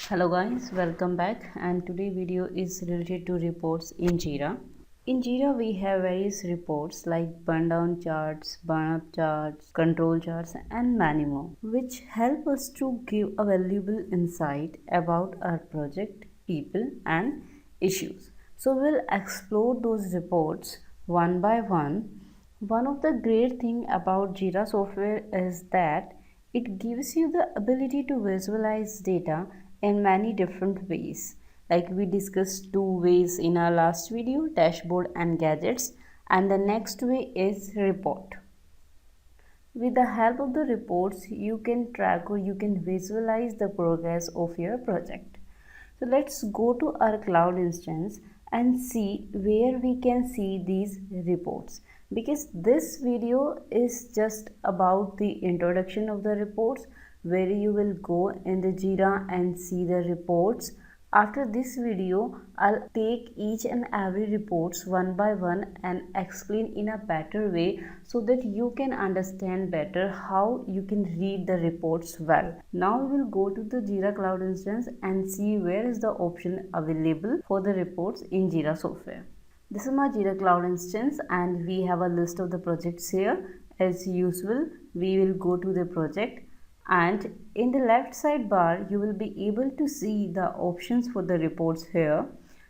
Hello guys, welcome back, and today video is related to reports in Jira. In Jira we have various reports like burn down charts, burn up charts, control charts and many more, which help us to give a valuable insight about our project, people and issues. So we'll explore those reports one by one. One of the great thing about Jira software is that it gives you the ability to visualize data in many different ways. Like we discussed two ways in our last video, dashboard and gadgets, and the next way is report. With the help of the reports, you can track or you can visualize the progress of your project. So let's go to our cloud instance and see where we can see these reports, because this video is just about the introduction of the reports where you will go in the Jira and see the reports. After this video, I'll take each and every reports one by one and explain in a better way so that you can understand better how you can read the reports well. Now we will go to the Jira Cloud instance and see where is the option available for the reports in Jira software. This is my Jira Cloud instance and we have a list of the projects here. As usual, we will go to the project, and in the left side bar you will be able to see the options for the reports here.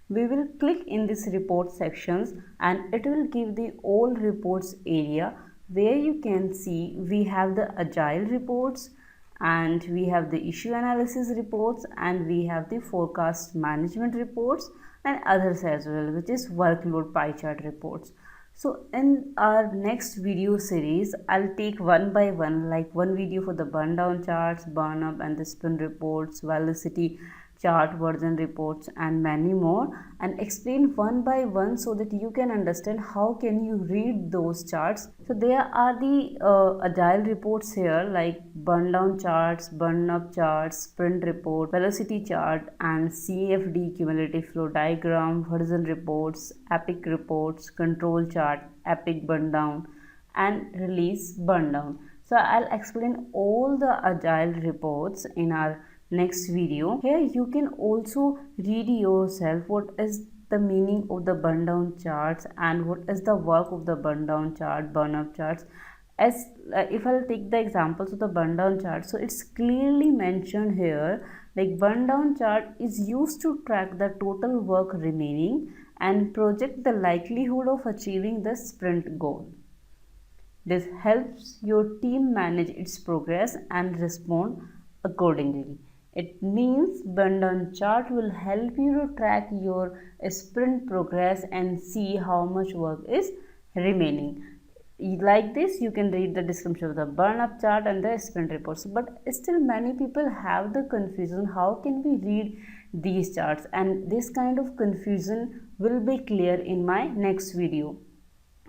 We will click in this report sections and it will give the all reports area where you can see we have the agile reports and we have the issue analysis reports and we have the forecast management reports and others as well, which is workload pie chart reports. So in our next video series, I'll take one by one, like one video for the burn down charts, burn up and the sprint reports, velocity chart version reports and many more, and explain one by one so that you can understand how can you read those charts. So there are the agile reports here like burn down charts, burn up charts, sprint report, velocity chart and CFD cumulative flow diagram, version reports, epic reports, control chart, epic burn down and release burn down. So I'll explain all the agile reports in our next video. Here you can also read yourself what is the meaning of the burn down charts and what is the work of the burn down chart, burn up charts. As if I'll take the examples of the burn down chart, so it's clearly mentioned here like burn down chart is used to track the total work remaining and project the likelihood of achieving the sprint goal. This helps your team manage its progress and respond accordingly. It means burn down chart will help you to track your sprint progress and see how much work is remaining. Like this, you can read the description of the burn up chart and the sprint reports. But still many people have the confusion, how can we read these charts? And this kind of confusion will be clear in my next video.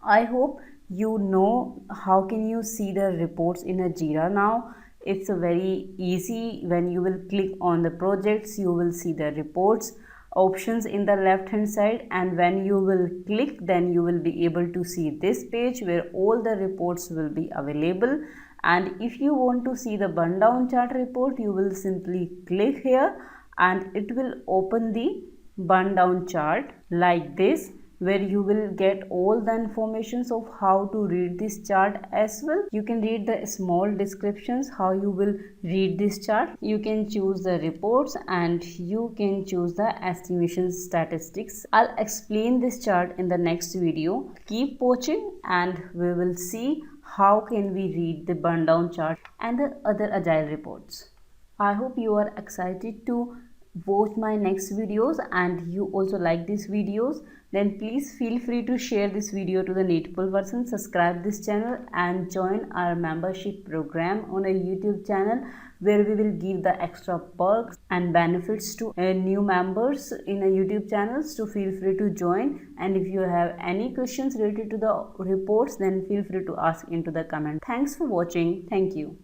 I hope you know how can you see the reports in a Jira now. It's a very easy. When you will click on the projects, you will see the reports options in the left hand side, and when you will click, then you will be able to see this page where all the reports will be available. And if you want to see the burn down chart report, you will simply click here and it will open the burn down chart like this, where you will get all the informations of how to read this chart as well. You can read the small descriptions how you will read this chart. You can choose the reports and you can choose the estimation statistics. I'll explain this chart in the next video. Keep watching and we will see how can we read the burn down chart and the other agile reports. I hope you are excited to watch my next videos and you also like these videos. Then please feel free to share this video to the needful person, subscribe this channel and join our membership program on a YouTube channel where we will give the extra perks and benefits to new members in a YouTube channels. So feel free to join, and if you have any questions related to the reports, then feel free to ask into the comment. Thanks for watching. Thank you.